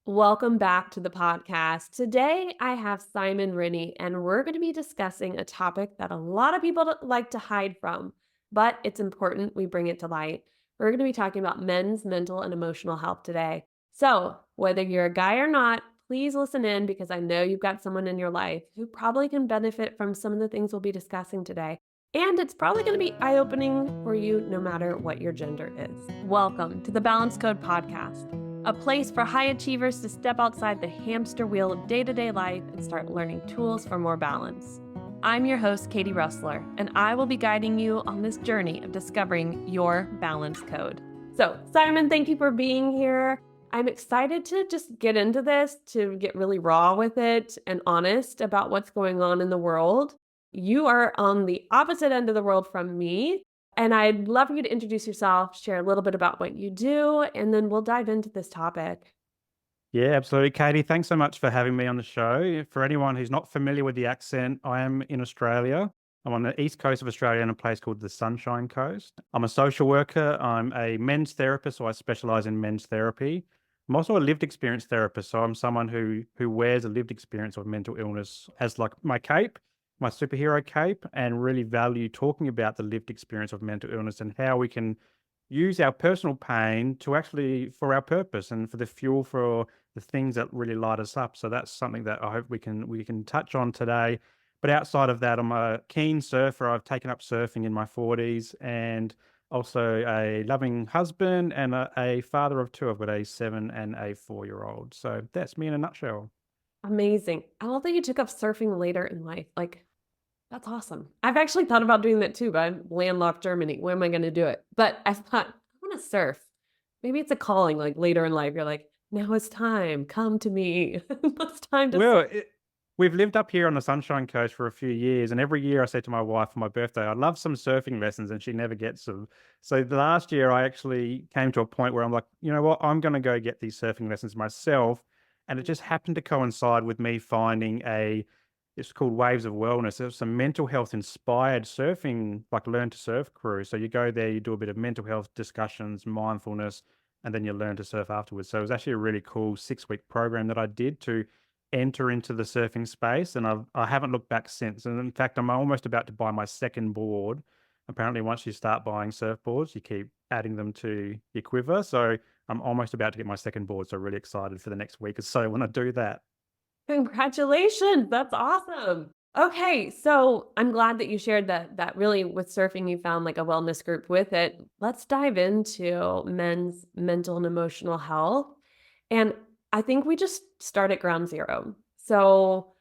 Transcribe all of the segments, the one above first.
Welcome back to the podcast. Today, I have Simon Rinne, and we're going to be discussing a topic that a lot of people like to hide from, but it's important we bring it to light. We're going to be talking about men's mental and emotional health today. So, whether you're a guy or not, please listen in because I know you've got someone in your life who probably can benefit from some of the things we'll be discussing today. And it's probably going to be eye opening for you no matter what your gender is. Welcome to the Balance Code Podcast, a place for high achievers to step outside the hamster wheel of day to day life and start learning tools for more balance. I'm your host, Katie Russler, and I will be guiding you on this journey of discovering your balance code. So, Simon, thank you for being here. I'm excited to just get into this, to get really raw with it and honest about what's going on in the world. You are on the opposite end of the world from me. And I'd love for you to introduce yourself, share a little bit about what you do, and then we'll dive into this topic. Yeah, absolutely, Katie. Thanks so much for having me on the show. For anyone who's not familiar with the accent, I am in Australia. I'm on the east coast of Australia in a place called the Sunshine Coast. I'm a social worker. I'm a men's therapist, so I specialize in men's therapy. I'm also a lived experience therapist, so I'm someone who wears a lived experience of mental illness as like my cape, my superhero cape, and really value talking about the lived experience of mental illness and how we can use our personal pain to actually for our purpose and for the fuel for the things that really light us up. So that's something that I hope we can touch on today. But outside of that, I'm a keen surfer. I've taken up surfing in my 40s and also a loving husband and a father of two. I've got a 7 and a 4 year old. So that's me in a nutshell. Amazing. I love that you took up surfing later in life. That's awesome. I've actually thought about doing that too, but I'm landlocked Germany. When am I going to do it? But I thought, I want to surf. Maybe it's a calling like later in life. You're like, now it's time. Come to me. It's time to surf. Well, we've lived up here on the Sunshine Coast for a few years, and every year I say to my wife for my birthday, "I'd love some surfing lessons," and she never gets them. So the last year, I actually came to a point where I'm like, you know what, I'm going to go get these surfing lessons myself, and it just happened to coincide with me finding it's called Waves of Wellness. There's some mental health inspired surfing, like learn to surf crew. So you go there, you do a bit of mental health discussions, mindfulness, and then you learn to surf afterwards. So it was actually a really cool 6 week program that I did to enter into the surfing space, and I haven't looked back since. And in fact, I'm almost about to buy my second board. Apparently, once you start buying surfboards, you keep adding them to your quiver. So I'm almost about to get my second board. So really excited for the next week or so when I do that. Congratulations. That's awesome. Okay, so I'm glad that you shared that really with surfing you found like a wellness group with it. Let's dive into men's mental and emotional health. And I think we just start at ground zero. So,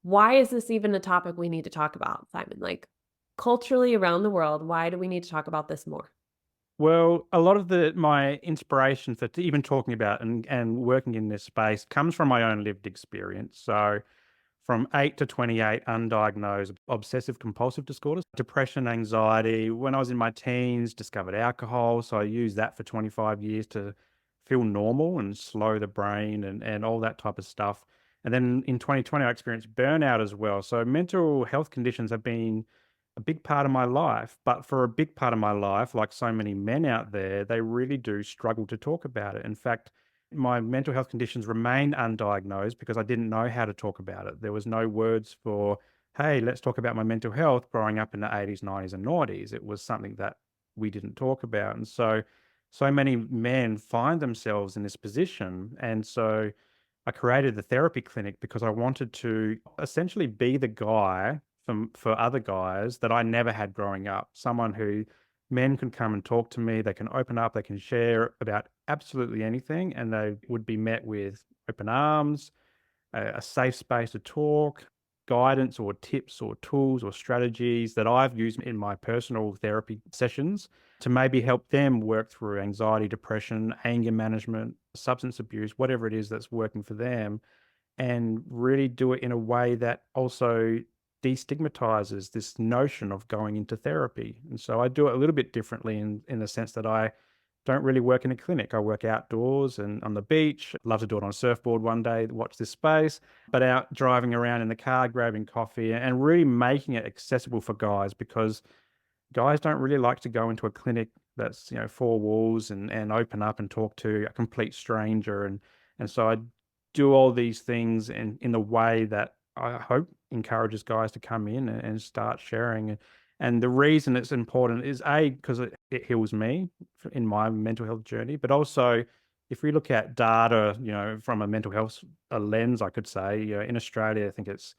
why is this even a topic we need to talk about, Simon? Like culturally around the world, why do we need to talk about this more? Well, a lot of my inspiration for even talking about and working in this space comes from my own lived experience. So from 8 to 28 undiagnosed obsessive compulsive disorders, depression, anxiety. When I was in my teens, discovered alcohol. So I used that for 25 years to feel normal and slow the brain and all that type of stuff. And then in 2020, I experienced burnout as well. So mental health conditions have been a big part of my life. But for a big part of my life, like so many men out there, they really do struggle to talk about it. In fact, my mental health conditions remain undiagnosed because I didn't know how to talk about it. There was no words for, hey, let's talk about my mental health growing up in the 80s, 90s, and 90s. It was something that we didn't talk about. And so many men find themselves in this position. And so I created the therapy clinic because I wanted to essentially be the guy for other guys that I never had growing up. Someone who men can come and talk to me, they can open up, they can share about absolutely anything, and they would be met with open arms, a safe space to talk, guidance or tips or tools or strategies that I've used in my personal therapy sessions to maybe help them work through anxiety, depression, anger management, substance abuse, whatever it is that's working for them, and really do it in a way that also destigmatizes this notion of going into therapy. And so I do it a little bit differently in the sense that I don't really work in a clinic. I work outdoors and on the beach. Love to do it on a surfboard one day, watch this space, but out driving around in the car, grabbing coffee and really making it accessible for guys because guys don't really like to go into a clinic that's, four walls and open up and talk to a complete stranger. And so I do all these things in the way that I hope encourages guys to come in and start sharing. And the reason it's important is A, because it heals me in my mental health journey, but also if we look at data, from a mental health a lens, I could say, in Australia, I think it's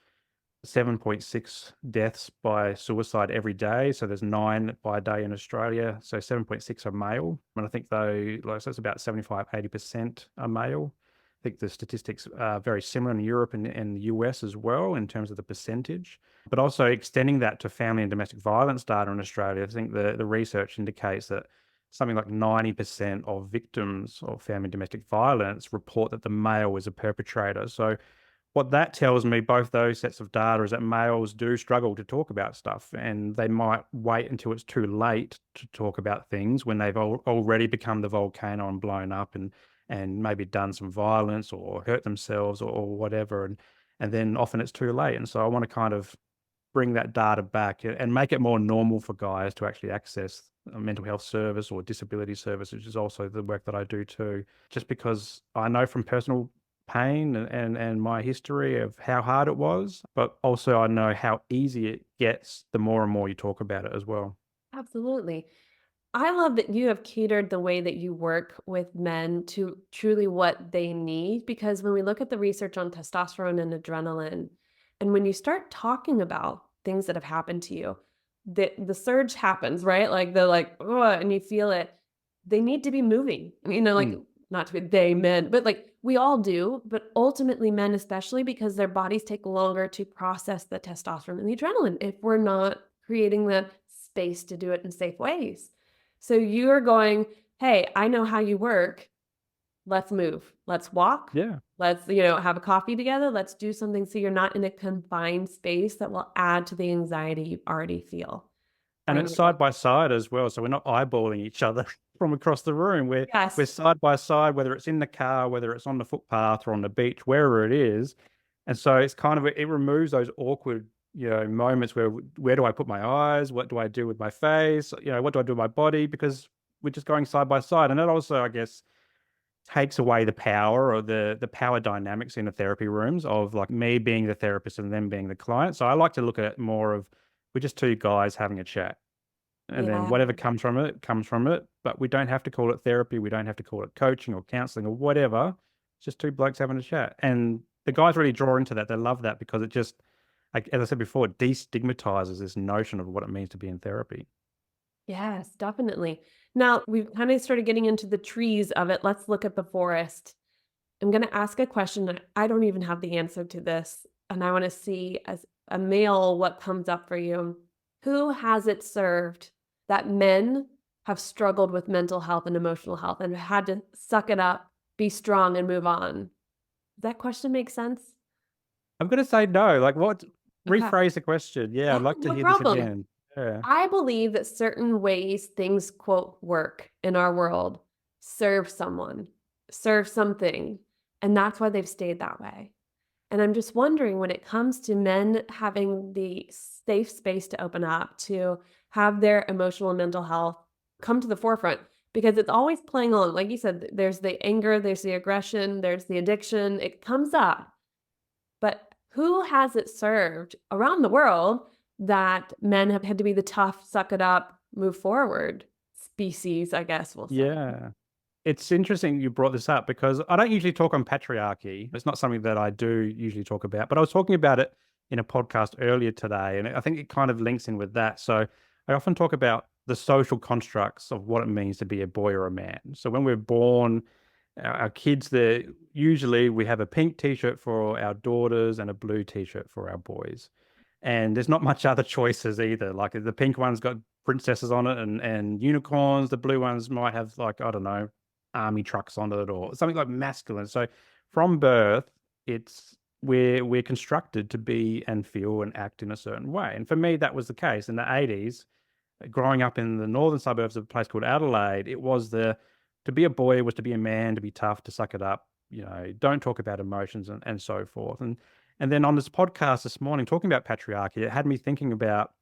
7.6 deaths by suicide every day. So there's 9 by day in Australia. So 7.6 are male. And I think though, like, so it's about 75, 80% are male. I think the statistics are very similar in Europe and the US as well in terms of the percentage. But also extending that to family and domestic violence data in Australia, I think the research indicates that something like 90% of victims of family and domestic violence report that the male is a perpetrator. So what that tells me, both those sets of data, is that males do struggle to talk about stuff, and they might wait until it's too late to talk about things when they've already become the volcano and blown up and maybe done some violence or hurt themselves or whatever, and then often it's too late. And so I want to kind of bring that data back and make it more normal for guys to actually access a mental health service or disability service, which is also the work that I do too. Just because I know from personal pain and my history of how hard it was, but also I know how easy it gets the more and more you talk about it as well. Absolutely. I love that you have catered the way that you work with men to truly what they need, because when we look at the research on testosterone and adrenaline, and when you start talking about things that have happened to you, the surge happens, right? Like the like, oh, and you feel it. They need to be moving. Like Mm, not to be they men, but like we all do, but ultimately men especially because their bodies take longer to process the testosterone and the adrenaline if we're not creating the space to do it in safe ways. So you're going, "Hey, I know how you work. Let's move. Let's walk. yeah. Let's, have a coffee together. Let's do something so you're not in a confined space that will add to the anxiety you already feel." And Find it's what works. side by side as well, so we're not eyeballing each other from across the room. We're Yes. side by side, whether it's in the car, whether it's on the footpath or on the beach, wherever it is. And so it's kind of it removes those awkward, moments where do I put my eyes? What do I do with my face? What do I do with my body? Because we're just going side by side. And that also, I guess, takes away the power or the power dynamics in the therapy rooms of like me being the therapist and them being the client. So I like to look at it more of we're just two guys having a chat. And then Yeah. whatever comes from it, comes from it. But we don't have to call it therapy. We don't have to call it coaching or counseling or whatever. It's just two blokes having a chat. And the guys really draw into that. They love that because it just, like, as I said before, it destigmatizes this notion of what it means to be in therapy. Yes, definitely. Now, we've kind of started getting into the trees of it. Let's look at the forest. I'm going to ask a question. I don't even have the answer to this. And I want to see, as a male, what comes up for you. Who has it served that men have struggled with mental health and emotional health and had to suck it up, be strong, and move on? Does that question make sense? I'm going to say no. Like, what? Okay. Rephrase the question. Yeah, I'd Oh, like to no hear this problem. again. Yeah. I believe that certain ways things, quote, work in our world serve someone, serve something, and that's why they've stayed that way. And I'm just wondering when it comes to men having the safe space to open up, to have their emotional and mental health come to the forefront, because it's always playing along. Like you said, there's the anger, there's the aggression, there's the addiction, it comes up. But who has it served around the world that men have had to be the tough, suck it up, move forward species, I guess we'll say. Yeah. It's interesting you brought this up because I don't usually talk on patriarchy. It's not something that I do usually talk about, but I was talking about it in a podcast earlier today, and I think it kind of links in with that. So I often talk about the social constructs of what it means to be a boy or a man. So when we're born, our kids, there usually we have a pink t-shirt for our daughters and a blue t-shirt for our boys. And there's not much other choices either. Like the pink one's got princesses on it and unicorns. The blue ones might have like, I don't know, army trucks on it or something like masculine. So from birth, it's we're constructed to be and feel and act in a certain way. And for me, that was the case in the 80s. Growing up in the northern suburbs of a place called Adelaide, it was the to be a boy was to be a man, to be tough, to suck it up, don't talk about emotions and so forth. And then on this podcast this morning, talking about patriarchy, it had me thinking about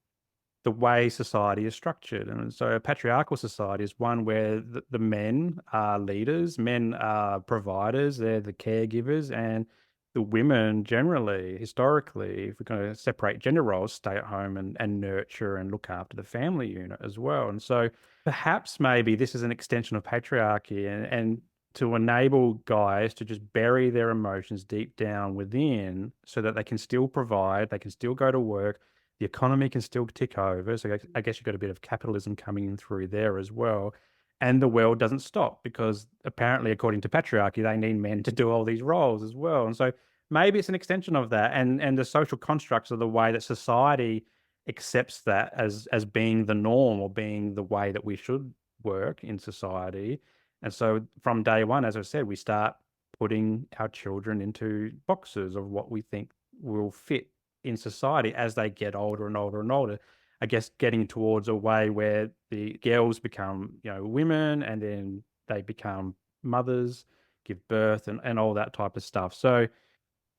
the way society is structured. And so a patriarchal society is one where the men are leaders, men are providers, they're the caregivers, and the women generally, historically, if we're going to separate gender roles, stay at home and nurture and look after the family unit as well. And so perhaps maybe this is an extension of patriarchy and to enable guys to just bury their emotions deep down within so that they can still provide, they can still go to work, the economy can still tick over. So I guess you've got a bit of capitalism coming in through there as well. And the world doesn't stop because apparently, according to patriarchy, they need men to do all these roles as well. And so maybe it's an extension of that. And the social constructs are the way that society accepts that as being the norm or being the way that we should work in society. And so from day one, as I said, we start putting our children into boxes of what we think will fit in society as they get older and older and older. I guess getting towards a way where the girls become, women and then they become mothers, give birth and all that type of stuff. So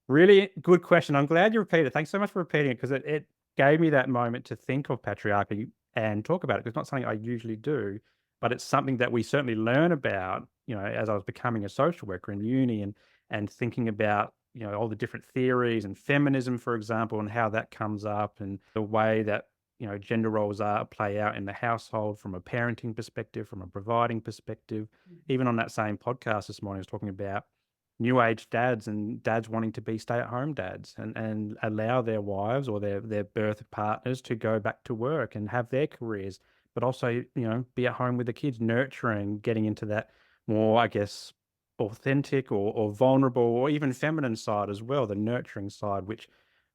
really good question. I'm glad you repeated it. Thanks so much for repeating it because it gave me that moment to think of patriarchy and talk about it. 'Cause it's not something I usually do, but it's something that we certainly learn about, as I was becoming a social worker in uni and thinking about, all the different theories and feminism, for example, and how that comes up and the way that, gender roles are play out in the household from a parenting perspective, from a providing perspective. Even on that same podcast this morning, I was talking about new age dads and dads wanting to be stay at home dads and allow their wives or their birth partners to go back to work and have their careers, but also, be at home with the kids, nurturing, getting into that more, I guess, authentic or vulnerable or even feminine side as well, the nurturing side, which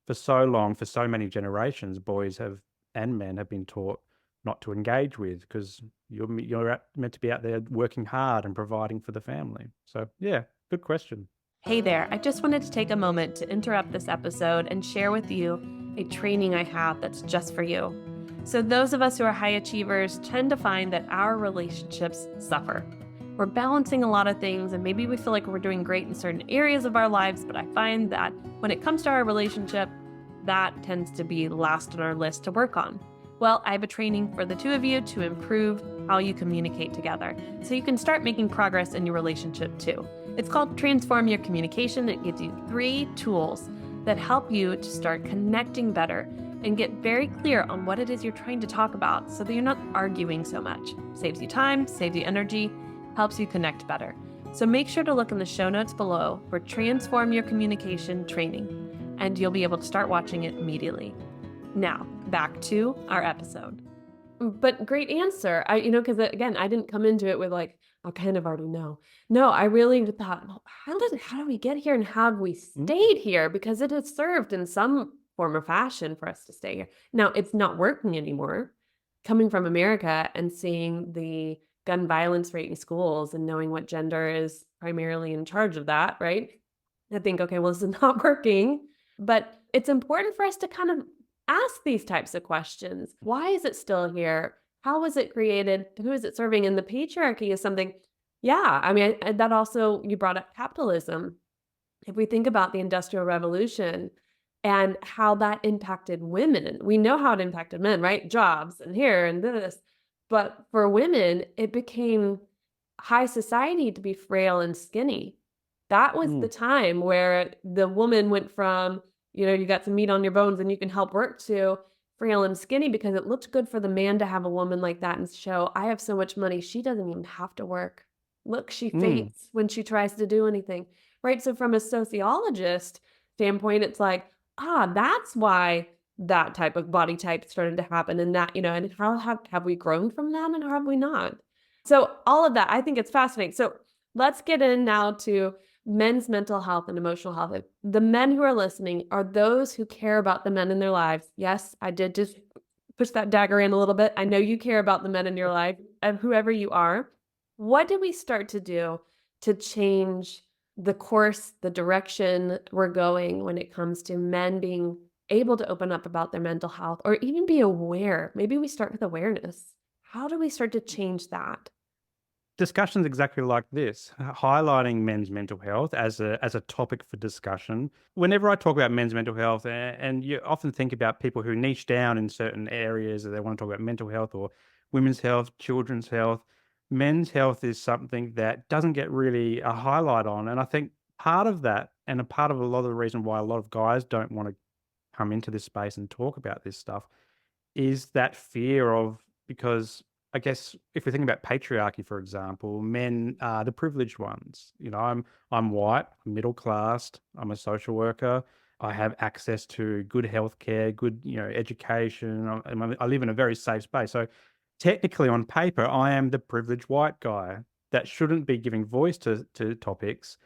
for so long, for so many generations, boys have and men have been taught not to engage with because meant to be out there working hard and providing for the family. So yeah, good question. Hey there, I just wanted to take a moment to interrupt this episode and share with you a training I have that's just for you. So, those of us who are high achievers tend to find that our relationships suffer. We're balancing a lot of things, and maybe we feel like we're doing great in certain areas of our lives, but I find that when it comes to our relationship, that tends to be last on our list to work on. Well, I have a training for the two of you to improve how you communicate together so you can start making progress in your relationship too. It's called Transform Your Communication. It gives you 3 tools that help you to start connecting better and get very clear on what it is you're trying to talk about so that you're not arguing so much. Saves you time, saves you energy, helps you connect better. So make sure to look in the show notes below for Transform Your Communication training, and you'll be able to start watching it immediately. Now, back to our episode. But great answer. Because again, I didn't come into it with like, I kind of already know. No, I really thought, well, how do we get here and how have we Mm, stayed here? Because it has served in some form or fashion for us to stay here. Now, it's not working anymore. Coming from America and seeing the gun violence rate in schools and knowing what gender is primarily in charge of that, right? I think, okay, well, this is not working. But it's important for us to kind of ask these types of questions. Why is it still here? How was it created? Who is it serving? And the patriarchy is something, yeah, I mean, that also, you brought up capitalism. If we think about the Industrial Revolution and how that impacted women, we know how it impacted men, right? Jobs and here and this. But for women, it became high society to be frail and skinny. That was the mm, time where the woman went from, you got some meat on your bones and you can help work to frail and skinny because it looked good for the man to have a woman like that and show, I have so much money, she doesn't even have to work. Look, she mm, faints when she tries to do anything. Right? So from a sociologist standpoint, it's like, that's why that type of body type started to happen and that, and how have we grown from that and how have we not? So all of that, I think it's fascinating. So let's get in now to men's mental health and emotional health. The men who are listening are those who care about the men in their lives. Yes, I did just push that dagger in a little bit. I know you care about the men in your life and whoever you are. What did we start to do to change the course, the direction we're going when it comes to men being able to open up about their mental health or even be aware? Maybe we start with awareness. How do we start to change that? discussions exactly like this, highlighting men's mental health as a topic for discussion. Whenever I talk about men's mental health, and you often think about people who niche down in certain areas, or they want to talk about mental health or women's health, children's health. Men's health is something that doesn't get really a highlight on, and I think part of that, and a part of a lot of the reason why a lot of guys don't want to come into this space and talk about this stuff is that fear of, because I guess if we think about patriarchy, for example, men are the privileged ones. You know, I'm white, I'm middle class, I'm a social worker, I have access to good healthcare, good, education. I live in a very safe space. So technically, on paper, I am the privileged white guy that shouldn't be giving voice to topics,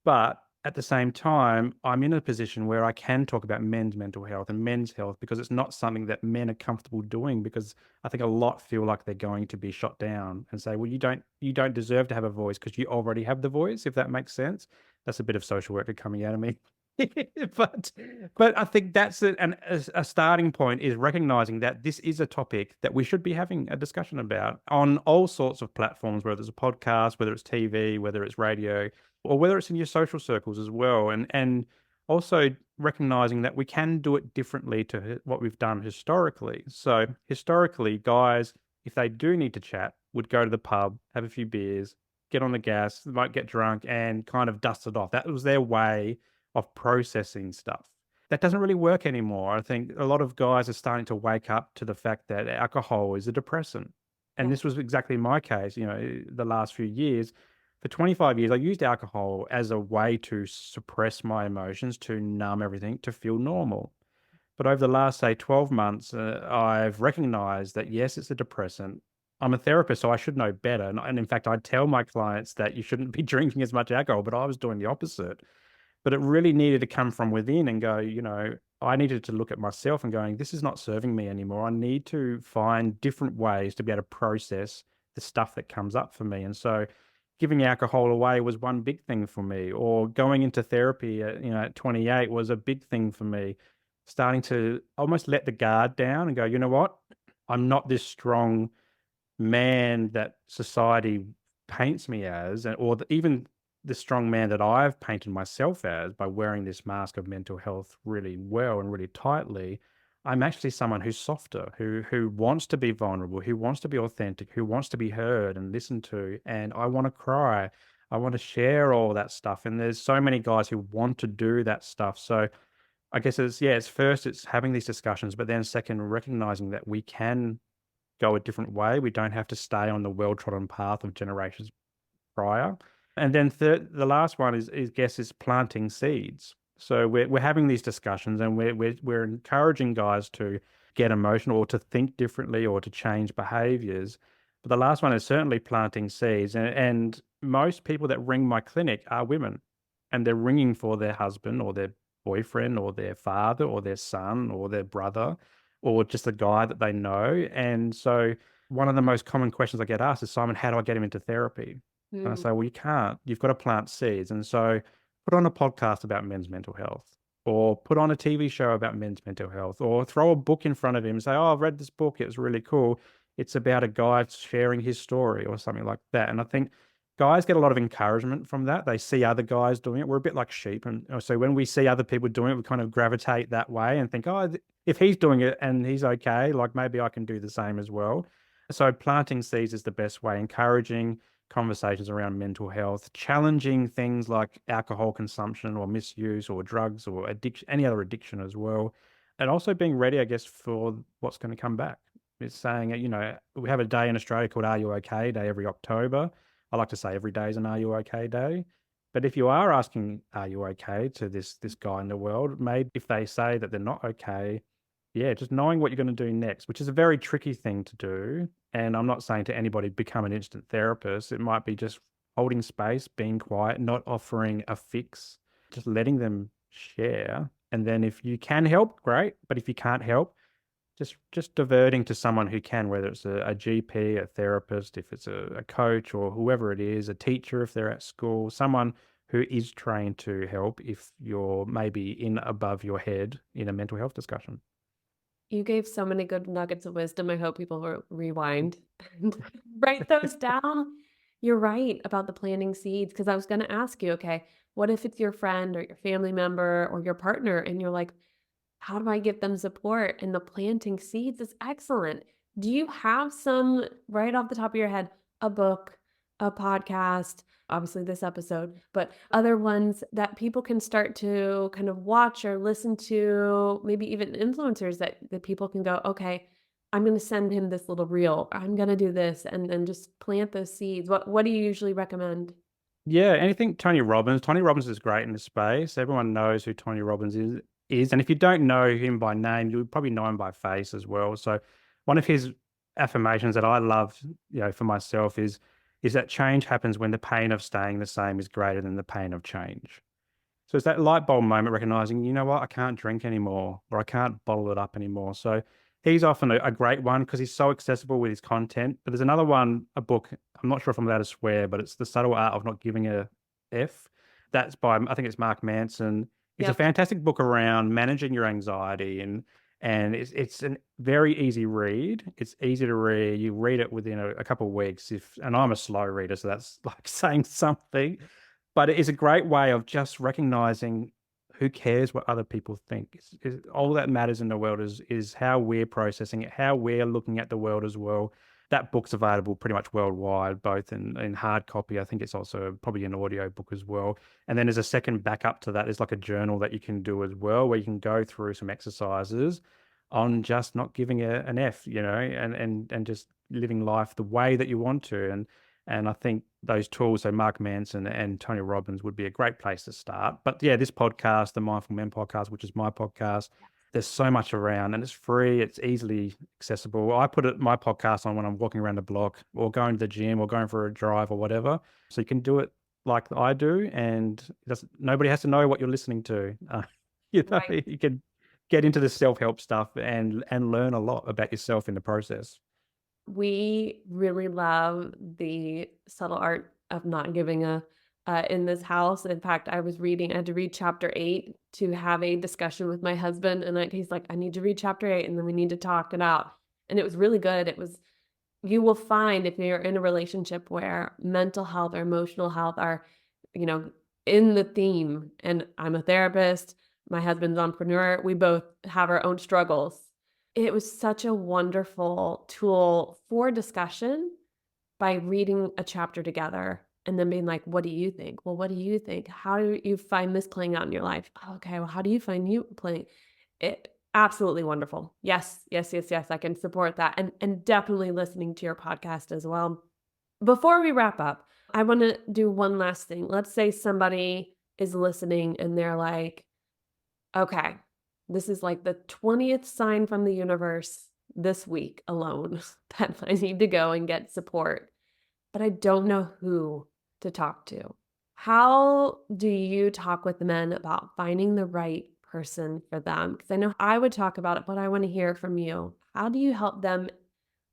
but at the same time, I'm in a position where I can talk about men's mental health and men's health because it's not something that men are comfortable doing, because I think a lot feel like they're going to be shot down and say, "Well, you don't deserve to have a voice because you already have the voice," if that makes sense. That's a bit of social worker coming out of me. But but I think that's a starting point, is recognizing that this is a topic that we should be having a discussion about on all sorts of platforms, whether it's a podcast, whether it's TV, whether it's radio, or whether it's in your social circles as well. And also recognizing that we can do it differently to what we've done historically. So historically, guys, if they do need to chat, would go to the pub, have a few beers, get on the gas, might get drunk, and kind of dust it off. That was their way of processing stuff. That doesn't really work anymore. I think a lot of guys are starting to wake up to the fact that alcohol is a depressant. And Yeah. this was exactly my case, the last few years. For 25 years, I used alcohol as a way to suppress my emotions, to numb everything, to feel normal. But over the last, say, 12 months, I've recognized that, yes, it's a depressant. I'm a therapist, so I should know better. And in fact, I tell my clients that you shouldn't be drinking as much alcohol, but I was doing the opposite. But it really needed to come from within and go, I needed to look at myself and going, this is not serving me anymore. I need to find different ways to be able to process the stuff that comes up for me. And so giving alcohol away was one big thing for me, or going into therapy at 28 was a big thing for me. Starting to almost let the guard down and go, you know what? I'm not this strong man that society paints me as, even the strong man that I've painted myself as by wearing this mask of mental health really well and really tightly. I'm actually someone who's softer, who wants to be vulnerable, who wants to be authentic, who wants to be heard and listened to. And I want to cry. I want to share all that stuff. And there's so many guys who want to do that stuff. So I guess it's first, it's having these discussions, but then second, recognizing that we can go a different way. We don't have to stay on the well-trodden path of generations prior. And then the last one is planting seeds. So we're having these discussions, and we're encouraging guys to get emotional or to think differently or to change behaviors. But the last one is certainly planting seeds. And most people that ring my clinic are women, and they're ringing for their husband or their boyfriend or their father or their son or their brother or just a guy that they know. And so one of the most common questions I get asked is, Simon, how do I get him into therapy? And I Mm. say, well, you can't. You've got to plant seeds. And so put on a podcast about men's mental health, or put on a TV show about men's mental health, or throw a book in front of him and say, oh, I've read this book. It was really cool. It's about a guy sharing his story or something like that. And I think guys get a lot of encouragement from that. They see other guys doing it. We're a bit like sheep. And so when we see other people doing it, we kind of gravitate that way and think, oh, if he's doing it and he's okay, like maybe I can do the same as well. So planting seeds is the best way, encouraging conversations around mental health, challenging things like alcohol consumption or misuse or drugs or addiction, any other addiction as well. And also being ready, I guess, for what's going to come back. It's saying, we have a day in Australia called Are You OK Day every October. I like to say every day is an Are You OK Day. But if you are asking, Are you okay, to this guy in the world, maybe if they say that they're not okay, yeah, just knowing what you're going to do next, which is a very tricky thing to do. And I'm not saying to anybody become an instant therapist. It might be just holding space, being quiet, not offering a fix, just letting them share. And then if you can help, great. But if you can't help, just diverting to someone who can, whether it's a GP, a therapist, if it's a coach or whoever it is, a teacher if they're at school, someone who is trained to help if you're maybe in above your head in a mental health discussion. You gave so many good nuggets of wisdom. I hope people will rewind and write those down. You're right about the planting seeds because I was gonna ask you, okay, what if it's your friend or your family member or your partner and you're like, how do I give them support? And the planting seeds is excellent. Do you have some right off the top of your head, a book, a podcast, obviously this episode, but other ones that people can start to kind of watch or listen to, maybe even influencers that people can go, okay, I'm gonna send him this little reel. I'm gonna do this and then just plant those seeds. What do you usually recommend? Yeah, anything Tony Robbins. Tony Robbins is great in the space. Everyone knows who Tony Robbins is. And if you don't know him by name, you would probably know him by face as well. So one of his affirmations that I love, for myself is that change happens when the pain of staying the same is greater than the pain of change. So it's that light bulb moment recognizing, you know what, I can't drink anymore or I can't bottle it up anymore. So he's often a great one because he's so accessible with his content. But there's another one, a book, I'm not sure if I'm allowed to swear, but it's The Subtle Art of Not Giving a F. That's by, I think it's Mark Manson. It's a Yep. fantastic book around managing your anxiety and it's a very easy read. It's easy to read. You read it within a couple of weeks. And I'm a slow reader, so that's like saying something. But it is a great way of just recognizing who cares what other people think. All that matters in the world is how we're processing it, how we're looking at the world as well. That book's available pretty much worldwide, both in hard copy. I think it's also probably an audio book as well. And then there's a second backup to that. There's like a journal that you can do as well, where you can go through some exercises on just not giving an F, and just living life the way that you want to. And I think those tools, so Mark Manson and Tony Robbins, would be a great place to start. But yeah, this podcast, the Mindful Men podcast, which is my podcast, there's so much around and it's free. It's easily accessible. I put my podcast on when I'm walking around the block or going to the gym or going for a drive or whatever. So you can do it like I do, and nobody has to know what you're listening to. Right. You can get into the self-help stuff and learn a lot about yourself in the process. We really love the subtle art of not giving a in this house. In fact, I had to read chapter 8 to have a discussion with my husband, and he's like, "I need to read chapter 8, and then we need to talk it out." And it was really good. It was you will find if you're in a relationship where mental health or emotional health are, you know, in the theme, and I'm a therapist, my husband's an entrepreneur, we both have our own struggles. It was such a wonderful tool for discussion by reading a chapter together and then being like, "What do you think? Well, what do you think? How do you find this playing out in your life? "Oh, okay, well, how do you find you playing?" It absolutely wonderful. Yes, yes, yes, yes, I can support that, and definitely listening to your podcast as well. Before we wrap up, I wanna do one last thing. Let's say somebody is listening and they're like, "Okay, this is like the 20th sign from the universe this week alone that I need to go and get support, but I don't know who to talk to." How do you talk with the men about finding the right person for them? Because I know I would talk about it, but I want to hear from you. How do you help them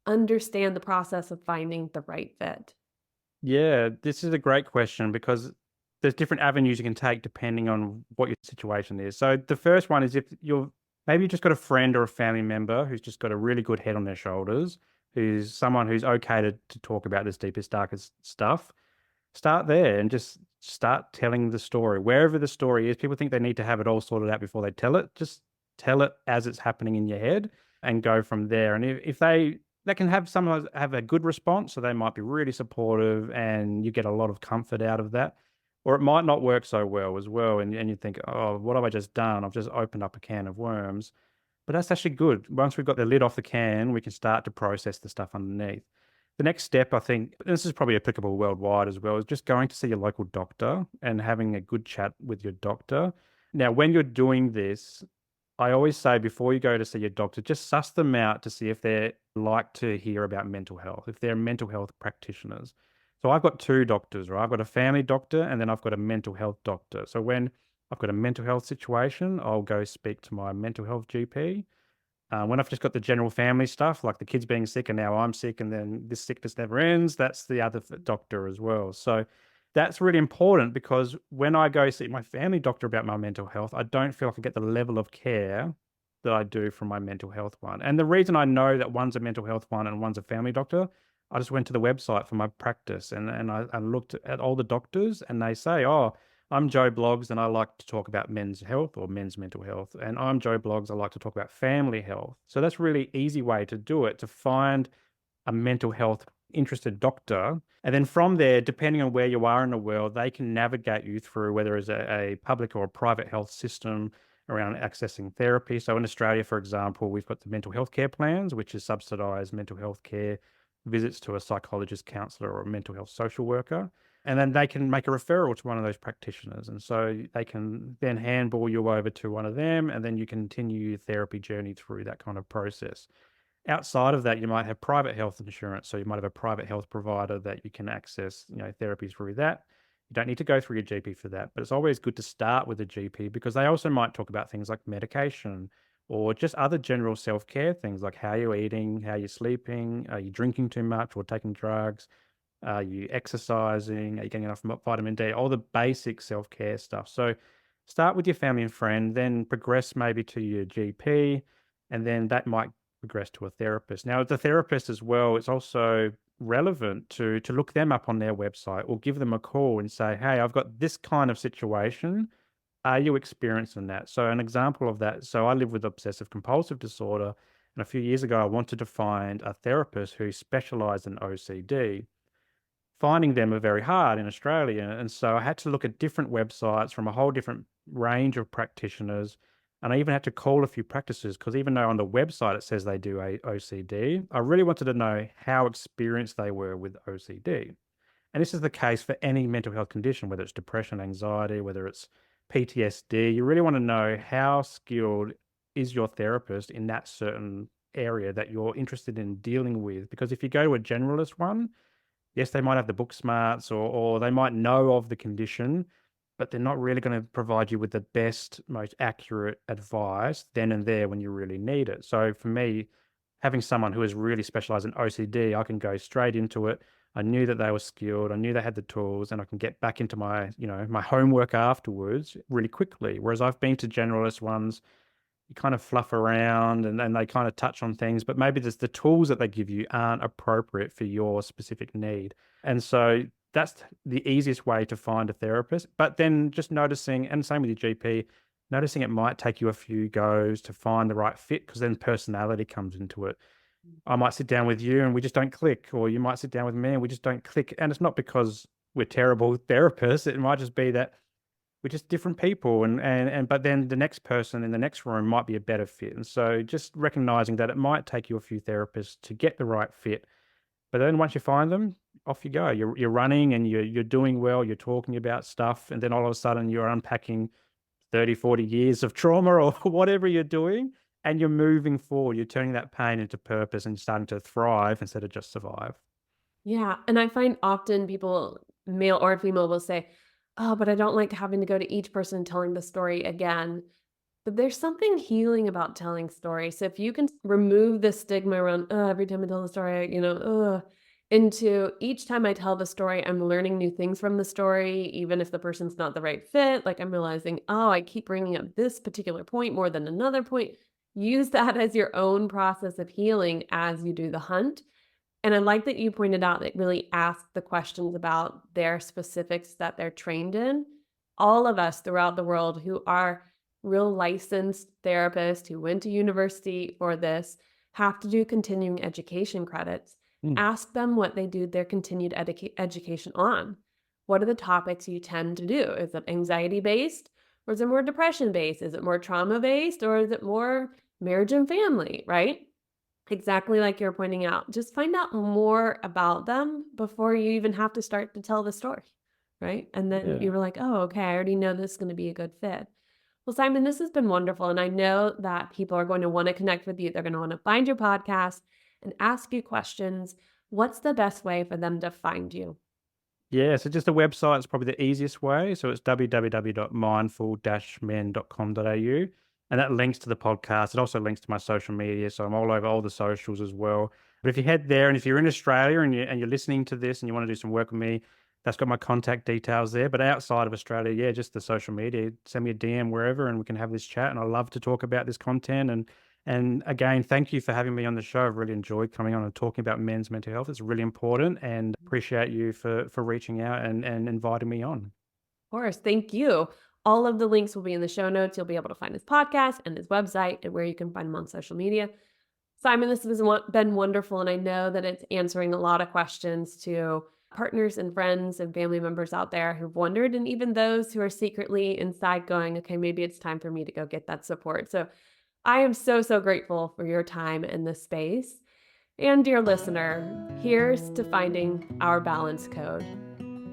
understand the process of finding the right fit? Yeah, this is a great question because there's different avenues you can take depending on what your situation is. So the first one is if maybe you just got a friend or a family member who's just got a really good head on their shoulders, who's someone who's okay to talk about this deepest, darkest stuff. Start there and just start telling the story. Wherever the story is, people think they need to have it all sorted out before they tell it. Just tell it as it's happening in your head and go from there. And if they can have sometimes have a good response, so they might be really supportive and you get a lot of comfort out of that. Or it might not work so well as well. And you think, oh, what have I just done? I've just opened up a can of worms. But that's actually good. Once we've got the lid off the can, we can start to process the stuff underneath. The next step, I think, this is probably applicable worldwide as well, is just going to see your local doctor and having a good chat with your doctor. Now, when you're doing this, I always say before you go to see your doctor, just suss them out to see if they like to hear about mental health, if they're mental health practitioners. So I've got two doctors, right? I've got a family doctor and then I've got a mental health doctor. So when I've got a mental health situation, I'll go speak to my mental health GP. When I've just got the general family stuff, like the kids being sick and now I'm sick and then this sickness never ends, that's the other doctor as well. So that's really important because when I go see my family doctor about my mental health, I don't feel like I get the level of care that I do from my mental health one. And the reason I know that one's a mental health one and one's a family doctor, I just went to the website for my practice and I looked at all the doctors and they say, oh, I'm Joe Blogs and I like to talk about men's health or men's mental health. And I'm Joe Blogs, I like to talk about family health. So that's a really easy way to do it, to find a mental health interested doctor. And then from there, depending on where you are in the world, they can navigate you through whether it's a public or a private health system around accessing therapy. So in Australia, for example, we've got the mental health care plans, which is subsidised mental health care, visits to a psychologist, counsellor, or a mental health social worker. And then they can make a referral to one of those practitioners. And so they can then handball you over to one of them, and then you continue your therapy journey through that kind of process. Outside of that, you might have private health insurance. So you might have a private health provider that you can access, therapy through that. You don't need to go through your GP for that, but it's always good to start with a GP because they also might talk about things like medication or just other general self-care things like how you're eating, how you're sleeping, are you drinking too much or taking drugs, are you exercising, are you getting enough vitamin D, all the basic self-care stuff. So start with your family and friend, then progress maybe to your GP, and then that might progress to a therapist. Now, the therapist as well, it's also relevant to look them up on their website or give them a call and say, "Hey, I've got this kind of situation. Are you experiencing that?" So an example of that, so I live with obsessive compulsive disorder, and a few years ago I wanted to find a therapist who specialized in OCD. Finding them are very hard in Australia, and so I had to look at different websites from a whole different range of practitioners, and I even had to call a few practices because even though on the website it says they do a OCD, I really wanted to know how experienced they were with OCD. And this is the case for any mental health condition, whether it's depression, anxiety, whether it's PTSD. You really want to know how skilled is your therapist in that certain area that you're interested in dealing with. Because if you go to a generalist one, yes, they might have the book smarts or they might know of the condition, but they're not really going to provide you with the best, most accurate advice then and there when you really need it. So for me, having someone who is really specialized in OCD, I can go straight into it. I knew that they were skilled. I knew they had the tools, and I can get back into my homework afterwards really quickly. Whereas I've been to generalist ones, you kind of fluff around and they kind of touch on things, but maybe there's the tools that they give you aren't appropriate for your specific need. And so that's the easiest way to find a therapist. But then just noticing, and same with your GP, noticing it might take you a few goes to find the right fit because then personality comes into it. I might sit down with you and we just don't click, or you might sit down with me and we just don't click. And it's not because we're terrible therapists. It might just be that we're just different people and but then the next person in the next room might be a better fit. And so just recognizing that it might take you a few therapists to get the right fit. But then once you find them, off you go. You're running and you're doing well, you're talking about stuff, and then all of a sudden you're unpacking 30, 40 years of trauma or whatever you're doing, and you're moving forward. You're turning that pain into purpose and starting to thrive instead of just survive. Yeah, and I find often people, male or female, will say, "Oh, but I don't like having to go to each person telling the story again." But there's something healing about telling stories. So if you can remove the stigma around, "Oh, every time I tell the story, into each time I tell the story, I'm learning new things from the story, even if the person's not the right fit. Like I'm realizing, oh, I keep bringing up this particular point more than another point. Use that as your own process of healing as you do the hunt. And I like that you pointed out that really ask the questions about their specifics that they're trained in. All of us throughout the world who are real licensed therapists who went to university for this have to do continuing education credits. Mm, Ask them what they do their continued education on. What are the topics you tend to do? Is it anxiety based or is it more depression based? Is it more trauma based or is it more marriage and family, right? Exactly like you're pointing out. Just find out more about them before you even have to start to tell the story, right? And then yeah. you were like, "Oh, okay, I already know this is gonna be a good fit." Well, Simon, this has been wonderful, and I know that people are going to wanna connect with you. They're gonna wanna find your podcast and ask you questions. What's the best way for them to find you? Yeah, so just a website is probably the easiest way. So it's www.mindful-men.com.au. And that links to the podcast. It also links to my social media. So I'm all over all the socials as well. But if you head there and if you're in Australia and you're listening to this and you want to do some work with me, that's got my contact details there. But outside of Australia, yeah, just the social media. Send me a DM wherever and we can have this chat. And I love to talk about this content And again, thank you for having me on the show. I've really enjoyed coming on and talking about men's mental health. It's really important, and appreciate you for reaching out and inviting me on. Of course, thank you. All of the links will be in the show notes. You'll be able to find his podcast and his website and where you can find him on social media. Simon, this has been wonderful, and I know that it's answering a lot of questions to partners and friends and family members out there who've wondered, and even those who are secretly inside going, okay, maybe it's time for me to go get that support. So I am so, so grateful for your time in this space. And dear listener, here's to finding our balance code.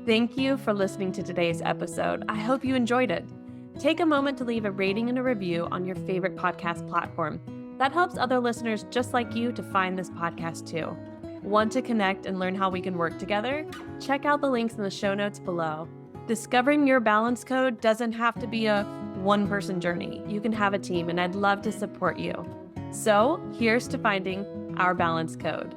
Thank you for listening to today's episode. I hope you enjoyed it. Take a moment to leave a rating and a review on your favorite podcast platform. That helps other listeners just like you to find this podcast too. Want to connect and learn how we can work together? Check out the links in the show notes below. Discovering your balance code doesn't have to be a one-person journey. You can have a team, and I'd love to support you. So here's to finding our balance code.